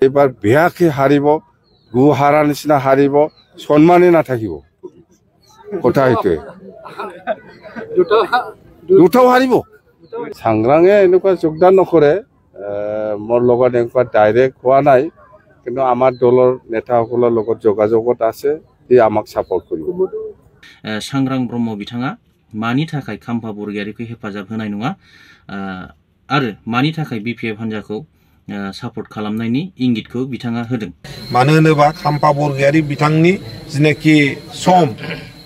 এবার বেয়াকে হারিব, গু হারা নিচিনা হারিব, সন্মানে নাথাকিব। কথা সেইটোৱে দুটাও হাৰিব। সাংগ্ৰাঙে এনেকুৱা যোগদান নকৰে, মোৰ লগত এনেকুৱা ডাইৰেক্ট হোৱা নাই, কিন্তু আমাৰ দলৰ নেতাসকলৰ লগত যোগাযোগত আছে, সি আমাক সাপোर्ट কৰিব। सांग्रां ब्रह्म बिथाङा मानि थाखाय खाम्फा बरगयारिखौ हेफाजाब होनाय नङा आरो मानि थाखाय बिपिएफ हान्जाखौ सापर्ट खालामनायनि इंगितखौ बिथाङा होदों। मानो होनोबा खाम्फा बरगयारि बिथांनि जिनेखि सम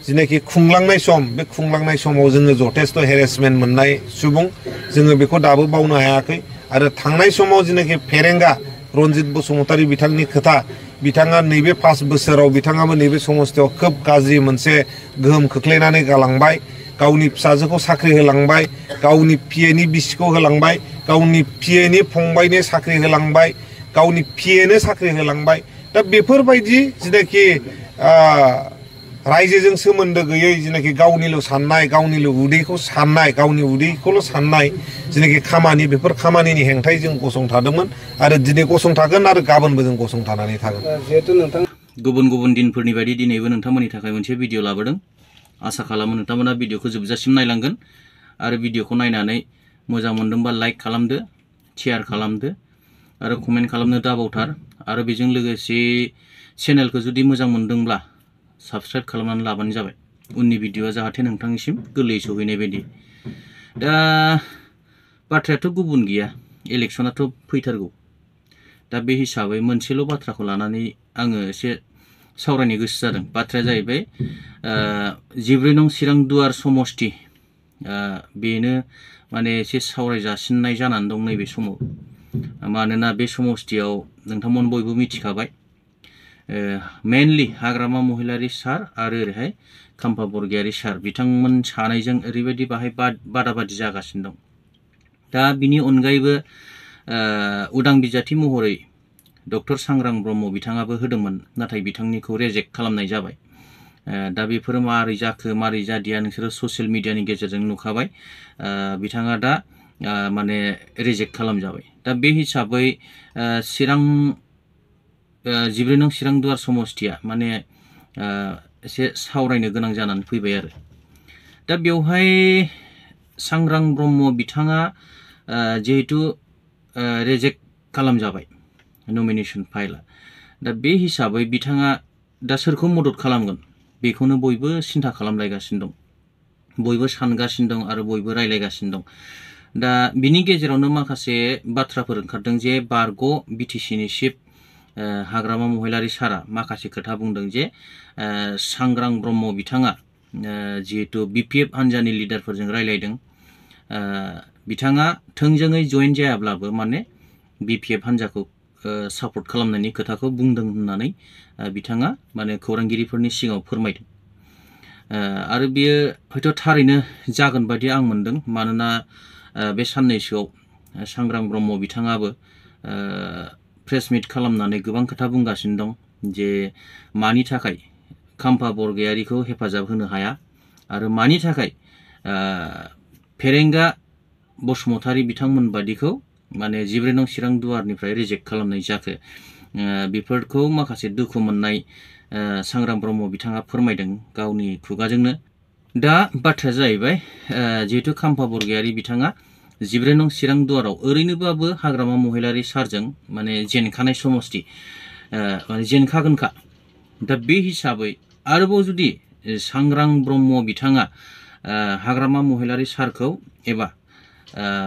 जिनेखि खुंलांनाय सम बे खुंलांनाय समाव जोङो जथेस्थ हेरेसमेन्ट मोननाय सुबुं जोङो बेखौ दाबो बावनो हायाखै आरो थांनाय समाव जिनेखि फेरेंगा रनजित बसुमतारी बिथांनि खोथा बिथाङा नैबे 5 बोसोराव बिथाङाबो नैबे समस्थियाव खोब गाज्रि मोनसे गोहोम खोख्लैनानै गालांबाय। गावनि फिसाजोखौ साख्रि होलांबाय, गावनि पिएनि बिसिखौ होलांबाय, गावनि पिएनि फंबायनो साख्रि होलांबाय, गावनि पिएनो साख्रि होलांबाय। दा बेफोरबायदि जिनेखि रायजोजों सोमोन्दो गैयै जिनेखि गावनिल' साननाय, गावनिल' उदैखौ साननाय, गावनि उदैखौल' साननाय जिनेखि खामानि बेफोर खामानिनि हेंथायै जों गसंथादोंमोन आरो दिनै गसंथागोन आरो गाबोनबो जों गसंथानानै थागोन। जिहेतु नोंथां गुबुन गुबुन दिनफोरनि बायदि दिनैबो नोंथांमोननि थाखाय मोनसे भिडिअ लाबोदों। आसा खालामो नोंथांमोना भिडिअखौ जोबजासिम नायलांगोन आरो भिडिअखौ नायनानै मोजां मोनदोंबा लाइक खालामदो, शेयार खालामदो आरो कमेन्ट खालामनो दाबावथार आरो बेजों लोगोसे चेनेलखौ जुदि मोजां मोनदोंब्ला साबस्क्राइब खालामनानै लाबानो जाबाय। उननि भिडिअआ जाहाथे नोंथांनिसिम गोरलै सौहैनाय बायदि। दा बाथ्रायाथ' गुबुन गैया, इलेक्सनाथ' फैथारगौ। दा बे हिसाबै मोनसेल' बाथ्राखौ लानानै आङो एसे सावरायनो गोसो जादों। बाथ्राया जाहैबाय 14 नं चिरां दुवार समष्टि बेनो माने एसे सावरायजासिननाय जानानै दं नैबे समाव। मानोना बे समष्टियाव नोंथांमोन बयबो मिथिखाबाय मेनलि हाग्रामा महिलारि सार आरो ओरैहाय खाम्फा बरगयारि सार बिथांमोन सानैजों ओरैबायदि बाहाय बादाबादि जागासिनो दं। दा बिनि अनगायैबो उदां बिजाथि महरै डक्टर सांग्रां ब्रह्म बिथाङाबो होदोंमोन, नाथाय बिथांनिखौ रेजेक्ट खालामनाय जाबाय। दा बेफोरो मारै जाखो मारै जादिया नोंसोरो ससियेल मिडियानि गेजेरजों नुखाबाय। बिथाङा दा माने रेजेक्ट खालामजाबाय। दा बे हिसाबै चिरां 14 नं चिरां दुवार समष्टिया माने एसे सावरायनो गोनां जानानै फैबाय आरो। दा बेवहाय सांग्रां ब्रह्म बिथाङा जिहेतु रेजेक्ट खालामजाबाय नमिनेशन फाइला। दा बे हिसाबै बिथाङा दा सोरखौ मदद खालामगोन बेखौनो बयबो सिन्था खालामलायगासिनो दं, बयबो सानगासिनो दं आरो बयबो रायलायगासिनो दं। दा बिनि गेजेरावनो माखासे बाथ्राफोर ओंखारदों जे बारग' बिटिसिनि चिफ हाग्रामा महिलारि सारा माखासे खोथा बुंदों जे सांग्रां ब्रह्म बिथाङा जिहेतु बिपिएफ हान्जानि लिडारफोरजों रायलायदों, बिथाङा थोंजोङै जइन जायाब्लाबो माने बिपिएफ हान्जाखौ सापर्ट खालामनायनि खोथाखौ बुंदों होननानै बिथाङा माने खौरांगिरिफोरनि सिगाङाव फोरमायदों। आरो बियो हयथ' थारैनो जागोन बायदि आं मोनदों। मानोना बे साननैसोआव सांग्रां ब्रह्म बिथाङाबो प्रेस मिट खालामनानै गोबां खोथा बुंगासिनो दं जे मानि थाखाय खाम्फा बरगयारिखौ हेफाजाब होनो हाया आरो मानि थाखाय फेरेंगा बसुमतारी बिथांमोन बादिखौ माने 14 नं चिरां दुवारनिफ्राय रिजेक्ट खालामनाय जाखो। बेफोरखौ माखासे दुखु मोननाय सांग्रां ब्रह्म बिथाङा फोरमायदों गावनि खुगाजोंनो। दा बाथ्राया जाहैबाय जिहेतु खाम्फा बरगयारि बिथाङा 14 नं चिरां दुवाराव ओरैनोबाबो हाग्रामा महिलारि सारजों माने जेनखानाय समष्टि माने जेनखागोनखा। दा बे हिसाबै आरोबाव जुदि सांग्रां ब्रह्म बिथाङा हाग्रामा महिलारि सारखौ एबा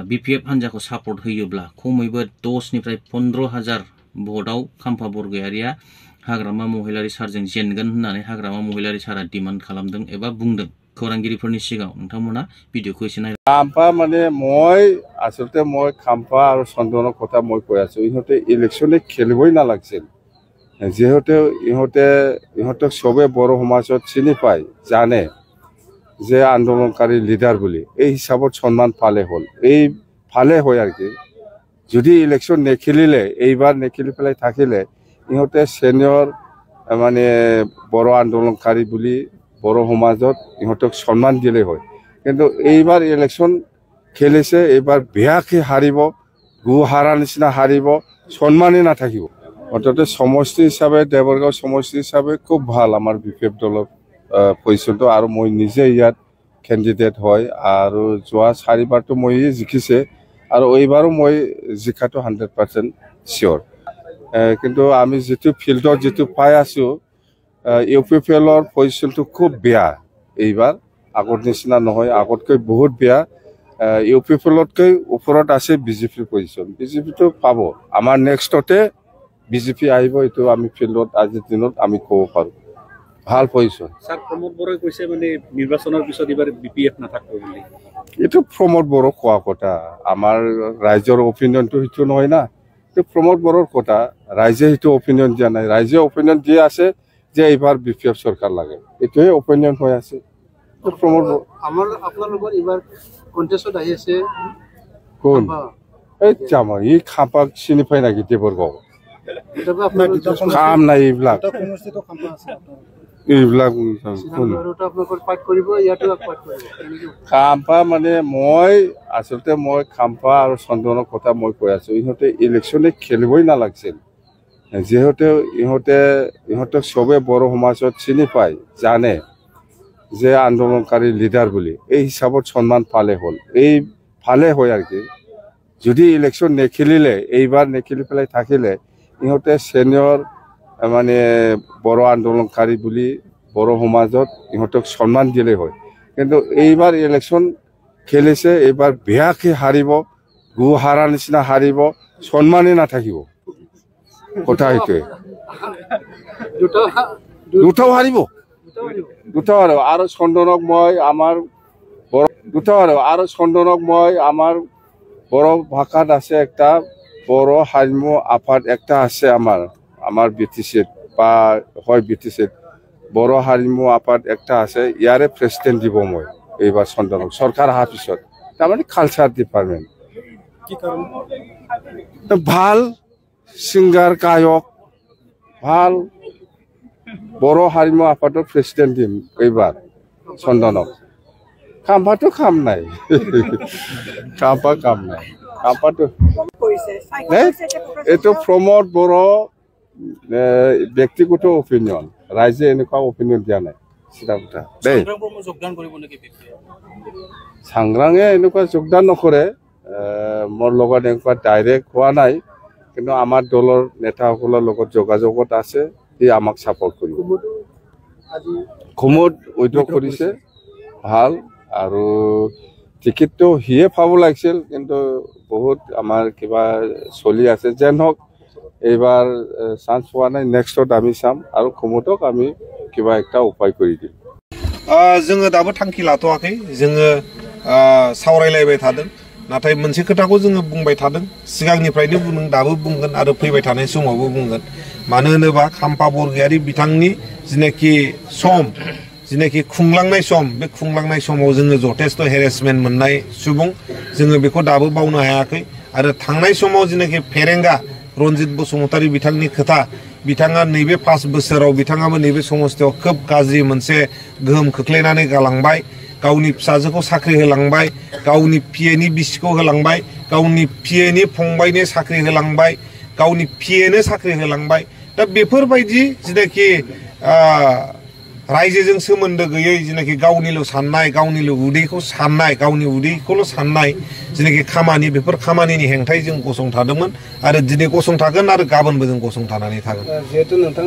बिपिएफ हान्जाखौ सापर्ट होयोब्ला खमैबो 10 निफ्राय 15,000 भटआव खाम्फा बरगयारिया हाग्रामा महिलारि सारजों जेनगोन होननानै हाग्रामा महिलारि सारा डिमान्ड खालामदों एबा बुंदों खौरांगिरिफोरनि सिगाङाव। नोंथांमोना भिडिअखौ एसे नाय। खाम्फा মানে মই আসলতে মই খাম্পা আৰু চন্দনৰ কথা মই কৈ আছো, ইহঁতে ইলেকশ্যনে খেলিবই নালাগিছিল। যিহেতু ইহঁতক চবে বড়ো সমাজত চিনি পায়, জানে যে আন্দোলনকাৰী লিডাৰ বুলি, এই হিচাপত সন্মান পালে হ'ল। এই ভালে হয় আর কি। যদি ইলেকশ্যন নেখেলিলে, এইবাৰ নেখেলি পেলাই থাকিলে ইহঁতে সিনিয়ৰ মানে বড়ো আন্দোলনকাৰী বুলি বড়ো সমাজত ইহঁতক সন্মান দিলে হয়। কিন্তু এইবাৰ ইলেকশ্যন খেলিছে, এইবাৰ বেয়াকে হাৰিব, গু হাৰা নিচিনা হাৰিব, সন্মানে নাথাকিব। অন্তত সমষ্টি হিসাবে দেবৰগাঁও সমষ্টি হিসাবে খুব ভাল আমাৰ বিপিএফ দলৰ পজিশ্যনটো আৰু মই নিজে ইয়াত কেণ্ডিডেট হয় আৰু যোৱা 4বাৰটো মই জিকিছে আৰু এইবাৰো মই জিকাটো 100% চিয়ৰ কিন্তু আমি যেটো ফিল্ডত যেটো পাই আছো ইউপিপিএলৰ পজিশ্যনটো খুব বেয়া এইবাৰ আগৰ নিচিনা নহয় আগতকৈ বহুত বেয়া ইউপিপিএলতকৈ ওপৰত আছে বিজেপিৰ পজিশ্যন বিজেপিটো পাব আমাৰ নেক্সটতে বিজেপি আহিব এটো আমি ফিল্ডত আজিৰ দিনত আমি ক'ব পাৰো ভাল পজিশ্যন স্যার প্রমোদ বড়ই কইছে মানে নির্বাচনের পিছত এবাৰ বিপিএফ নাথাকব বুলি এটো প্রমোদ বড় কোৱা কথা আমাৰ ৰাইজৰ অপিনিয়নটো হিটো নহয় না এটো প্রমোদ বড়ৰ কথা ৰাইজে হিটো অপিনিয়ন দিয়া নাই ৰাইজে অপিনিয়ন দিয়া আছে যে এইবাৰ বিপিএফ সরকার লাগে এটোই অপিনিয়ন হৈ আছে তো প্রমোদ আমাৰ আপোনালোকৰ এবাৰ কন্টেস্টত আহি আছে কোন এই জামা ই খাপাক চিনি পাই নাকি দেবৰগাঁও কাম নাই এইবিলাক এইবিলাক খাম্পা মানে মই আচলতে মই খাম্পা আৰু চন্দনৰ কথা মই কৈ আছো ইহঁতে ইলেকশ্যনে খেলিবই নালাগিছিল যেহেতু ইহঁতক চবে বড়ো সমাজত চিনি পায় জানে যে আন্দোলনকাৰী লিডাৰ বুলি এই হিচাপত সন্মান পালে হ'ল এই ভালে হয় আৰু কি যদি ইলেকশ্যন নেখেলিলে এইবাৰ নেখেলি পেলাই থাকিলে ইহঁতে সিনিয়ৰ মানে বড়ো আন্দোলনকাৰী বুলি বড়ো সমাজত ইহঁতক সন্মান দিলে হয় কিন্তু এইবাৰ ইলেকশ্যন খেলিছে এইবাৰ বেয়াকে হাৰিব গু হাৰা নিচিনা হাৰিব সন্মানেই নাথাকিব কথা সেইটোৱে দুটাও হাৰিব আৰু চন্দনক মই আমাৰ বড়ো ভাষাত আছে একটা বড়ো হাৰিমু আফাদ একটা আছে আমাৰ বিটিচিত বা হয় বিটিচিত বড়ো হাৰিমু আফাদ একটা আছে ইয়াৰে প্ৰেসিডেন্ট দিব মই এইবাৰ চন্দনক সরকার অহাৰ পিছত তাৰমানে কালচাৰ ডিপাৰ্টমেন্ট ভাল সিঙ্গার গায়ক ভাল বড়ো হাৰিমু আফাদৰ প্ৰেসিডেন্ট দিম এইবাৰ চন্দনক খাম্পাটো কাম নাই কাম নাই কাম্পাটো এইটো প্ৰমোদ বড়ো ব্যক্তিগত অপিনিয়ন ৰাইজে এনেকুৱা অপিনিয়ন দিয়া নাই চিধা কথা দেই সাংগ্ৰাঙে এনেকুৱা যোগদান নকৰে মোৰ লগত এনেকুৱা ডাইৰেক্ট হোৱা নাই কিন্তু আমাৰ দলৰ নেতাসকলৰ লগত যোগাযোগত আছে সি আমাক সাপোর্ট কৰিব কুমুদ উইথড্ৰ কৰিছে ভাল আৰু টিকেটটো হিয়ে পাব লাগিছিল কিন্তু বহুত আমাৰ কিবা চলি আছে যেন হওক এইবাৰ চান্স পোৱা নাই নেক্সটত আমি চাম আৰু কুমুদক আমি কিবা একটা উপায় কৰি দিম जोङो दाबो थांखि लाथ'वाखै जोङो सावरायलायबाय थादों नाथाय मोनसे खोथाखौ जोङो बुंबाय थादों सिगांनिफ्रायनो बुंदों दाबो बुंगोन आरो फैबाय थानाय समावबो बुंगोन मानो होनोबा खाम्फा बरगयारी बिथांनि जिनेखि सम जिनेखि खुंलांनाय सम बे खुंलांनाय समाव जोङो जथेस्थ हेरेसमेन्ट मोननाय सुबुं जोङो बेखौ दाबो बावनो हायाखै आरो थांनाय समाव जिनेखि फेरेंगा रनजित बसुमतारी बिथांनि खोथा बिथाङा नैबे 5 बोसोराव बिथाङाबो नैबे समस्थियाव खोब गाज्रि मोनसे गोहोम खोख्लैनानै गालांबाय गावनि फिसाजोखौ साख्रि होलांबाय गावनि पिएनि बिसिखौ होलांबाय गावनि पिएनि फंबायनो साख्रि होलांबाय गावनि पिएनो साख्रि होलांबाय दा बेफोरबायदि जिनेखि रायजोजों सोमोन्दो गैयै जिनेखि गावनिल' साननाय गावनिल' उदैखौ साननाय गावनि उदैखौल' साननाय जिनेखि खामानि बेफोर खामानिनि हेंथायै जों गसंथादोंमोन आरो दिनै गसंथागोन आरो गाबोनबो जों गसंथानानै थागोन जिहेतु नोंथां